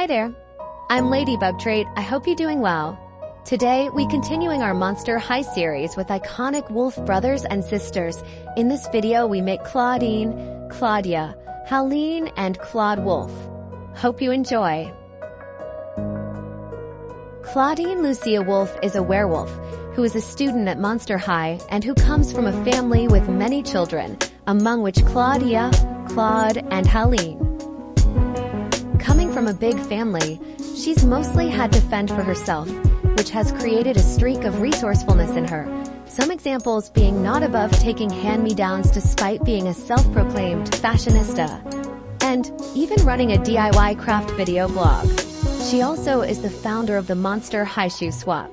Hi there. I'm Ladybug Trait. I hope you're doing well. Today, we continuing our Monster High series with iconic wolf brothers and sisters. In this video, we make Claudine, Claudia, Howleen, and Claude Wolf. Hope you enjoy. Claudine Lucia Wolf is a werewolf who is a student at Monster High and who comes from a family with many children, among which Claudia, Claude, and Halen. Coming from a big family, she's mostly had to fend for herself, which has created a streak of resourcefulness in her. Some examples being not above taking hand-me-downs despite being a self-proclaimed fashionista, and even running a DIY craft video blog. She also is the founder of the Monster High Shoe Swap.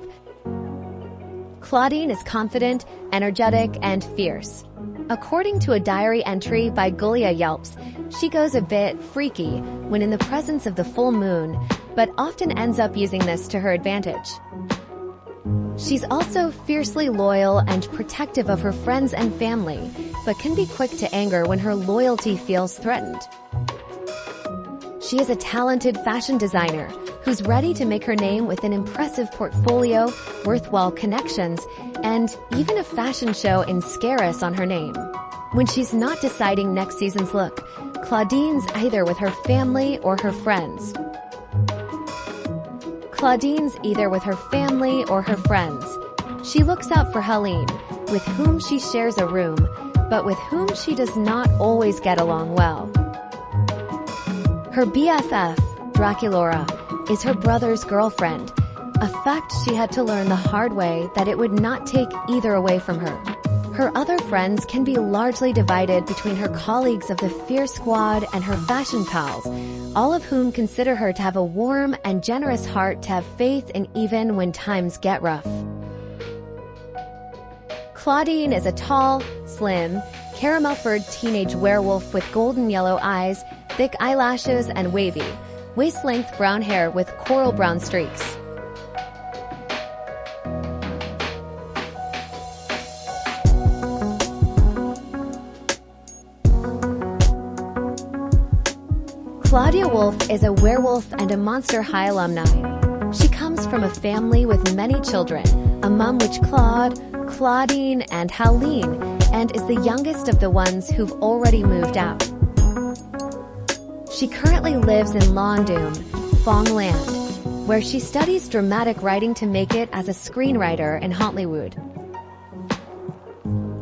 Claudine is confident, energetic, and fierce. According to a diary entry by Gulia Yelps, she goes a bit freaky when in the presence of the full moon, but often ends up using this to her advantage. She's also fiercely loyal and protective of her friends and family, but can be quick to anger when her loyalty feels threatened. She is a talented fashion designer who's ready to make her name with an impressive portfolio, worthwhile connections, and even a fashion show in Scaris on her name. When she's not deciding next season's look, Claudine's either with her family or her friends. Claudine's either with her family or her friends. She looks out for Halen, with whom she shares a room, but with whom she does not always get along well. Her BFF, Draculora, is her brother's girlfriend, a fact she had to learn the hard way that it would not take either away from her. Her other friends can be largely divided between her colleagues of the Fierce Squad and her fashion pals, all of whom consider her to have a warm and generous heart to have faith in even when times get rough. Claudine is a tall, slim, caramel-furred teenage werewolf with golden yellow eyes, thick eyelashes, and wavy, waist-length brown hair with coral brown streaks. Claudia Wolf is a werewolf and a Monster High alumni. She comes from a family with many children, among which Claude, Claudine, and Howleen, and is the youngest of the ones who've already moved out. She currently lives in Lawndoom, Fongland, where she studies dramatic writing to make it as a screenwriter in Hollywood.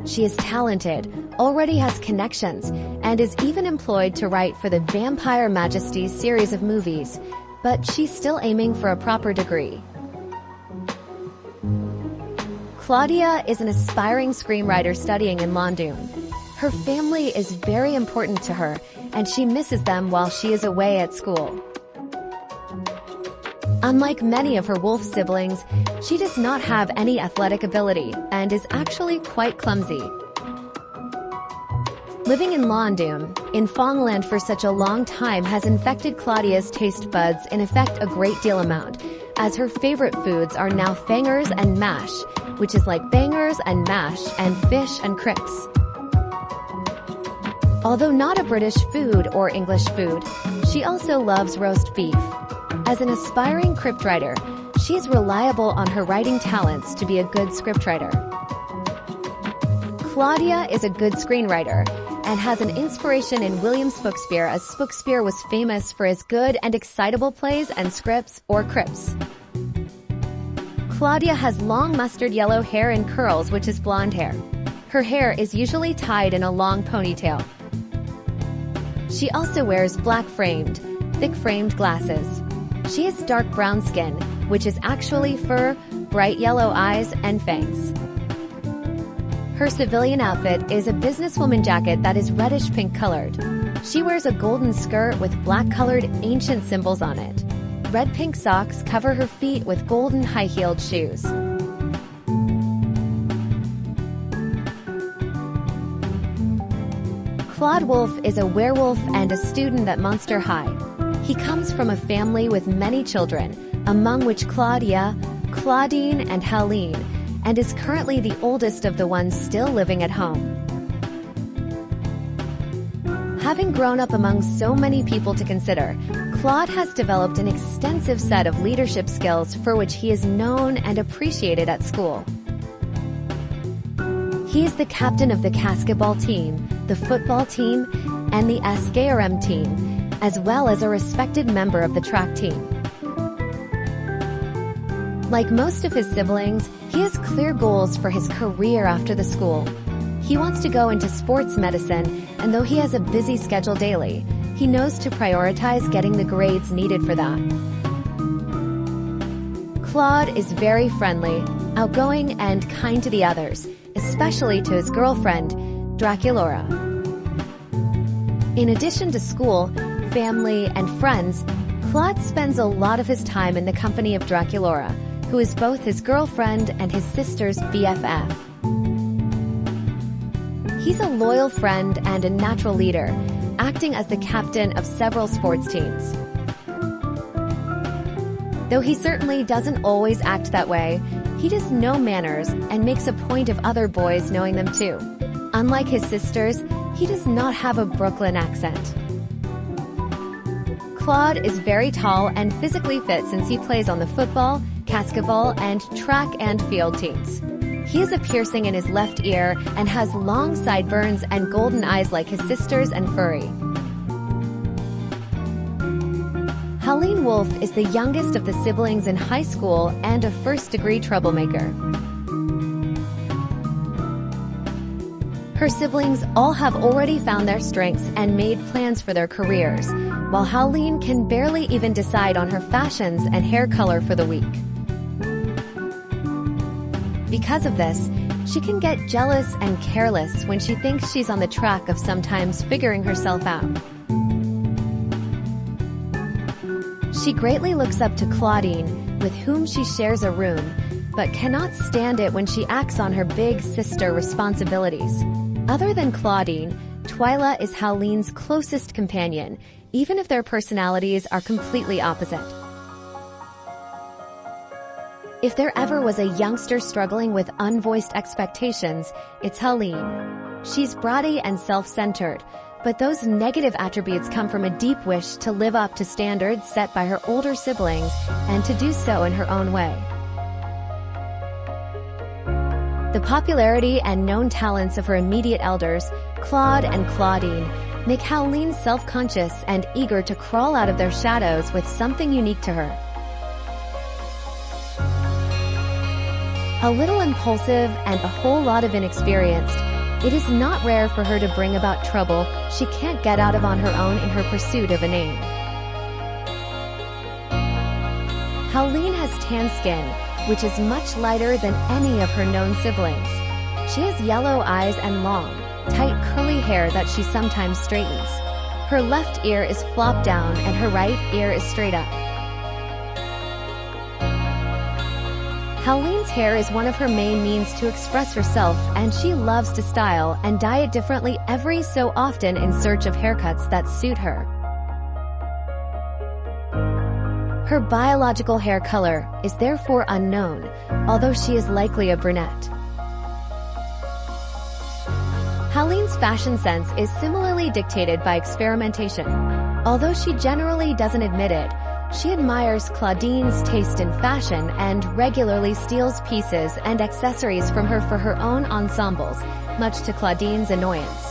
She is talented, already has connections, and is even employed to write for the Vampire Majesty's series of movies, but she's still aiming for a proper degree. Claudia is an aspiring screenwriter studying in Lawndoom. Her family is very important to her, and she misses them while she is away at school. Unlike many of her wolf siblings, she does not have any athletic ability and is actually quite clumsy. Living in Lawndoom, in Fongland for such a long time has infected Claudia's taste buds in effect a great deal amount, as her favorite foods are now fangers and mash, which is like bangers and mash and fish and crips. Although not a British food or English food, she also loves roast beef. As an aspiring scriptwriter, she is reliable on her writing talents to be a good scriptwriter. Claudia is a good screenwriter and has an inspiration in William Shakespeare, as Shakespeare was famous for his good and excitable plays and scripts or crips. Claudia has long mustard yellow hair and curls, which is blonde hair. Her hair is usually tied in a long ponytail. She also wears black-framed, thick-framed glasses. She has dark brown skin, which is actually fur, bright yellow eyes, and fangs. Her civilian outfit is a businesswoman jacket that is reddish-pink colored. She wears a golden skirt with black-colored ancient symbols on it. Red-pink socks cover her feet with golden high-heeled shoes. Claude Wolf is a werewolf and a student at Monster High. He comes from a family with many children, among which Claudia, Claudine, and Halen, and is currently the oldest of the ones still living at home. Having grown up among so many people to consider, Claude has developed an extensive set of leadership skills for which he is known and appreciated at school. He is the captain of the basketball team, the football team, and the SKRM team, as well as a respected member of the track team. Like most of his siblings, he has clear goals for his career after the school. He wants to go into sports medicine, and though he has a busy schedule daily, he knows to prioritize getting the grades needed for that. Claude is very friendly, outgoing, and kind to the others, especially to his girlfriend, Draculaura. In addition to school, family, and friends, Claude spends a lot of his time in the company of Draculaura, who is both his girlfriend and his sister's BFF. He's a loyal friend and a natural leader, acting as the captain of several sports teams. Though he certainly doesn't always act that way, he does know manners and makes a point of other boys knowing them too. Unlike his sisters, he does not have a Brooklyn accent. Claude is very tall and physically fit since he plays on the football, basketball, and track and field teams. He has a piercing in his left ear and has long sideburns and golden eyes like his sisters and furry. Howleen Wolf is the youngest of the siblings in high school and a first-degree troublemaker. Her siblings all have already found their strengths and made plans for their careers, while Howleen can barely even decide on her fashions and hair color for the week. Because of this, she can get jealous and careless when she thinks she's on the track of sometimes figuring herself out. She greatly looks up to Claudine, with whom she shares a room, but cannot stand it when she acts on her big sister responsibilities. Other than Claudine, Twyla is Howleen's closest companion, even if their personalities are completely opposite. If there ever was a youngster struggling with unvoiced expectations, it's Howleen. She's bratty and self-centered, but those negative attributes come from a deep wish to live up to standards set by her older siblings and to do so in her own way. The popularity and known talents of her immediate elders, Claude and Claudine, make Howleen self-conscious and eager to crawl out of their shadows with something unique to her. A little impulsive and a whole lot of inexperienced, it is not rare for her to bring about trouble she can't get out of on her own in her pursuit of a name. Howleen has tan skin, which is much lighter than any of her known siblings. She has yellow eyes and long, tight curly hair that she sometimes straightens. Her left ear is flopped down and her right ear is straight up. Howleen's hair is one of her main means to express herself, and she loves to style and dye it differently every so often in search of haircuts that suit her. Her biological hair color is therefore unknown, although she is likely a brunette. Howleen's fashion sense is similarly dictated by experimentation. Although she generally doesn't admit it, she admires Claudine's taste in fashion and regularly steals pieces and accessories from her for her own ensembles, much to Claudine's annoyance.